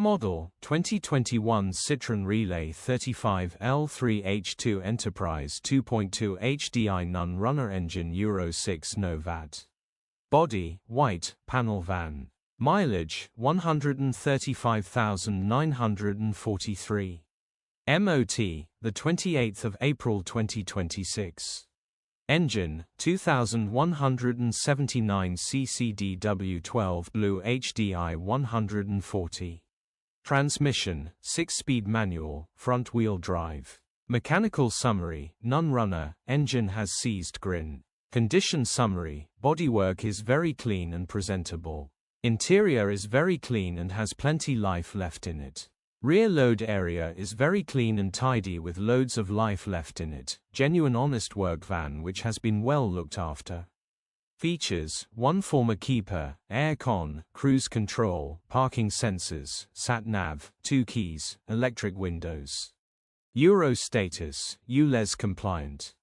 model, 2021 Citroen Relay 35 L3H2 Enterprise 2.2 HDI non-runner engine Euro 6 No Vat. Body, white, panel van. Mileage, 135,943. MOT, the 28th of April 2026. Engine, 2179 cc/dw12 BLUEHDI 140. Transmission, 6-speed manual, front-wheel drive. Mechanical summary, non-runner, engine has seized grin. Condition summary, bodywork is very clean and presentable. Interior is very clean and has plenty life left in it. Rear load area is very clean and tidy with loads of life left in it. Genuine honest work van which has been well looked after. Features: 1 former keeper, aircon, cruise control, parking sensors, sat-nav, 2 keys, electric windows. Euro status, Ulez compliant.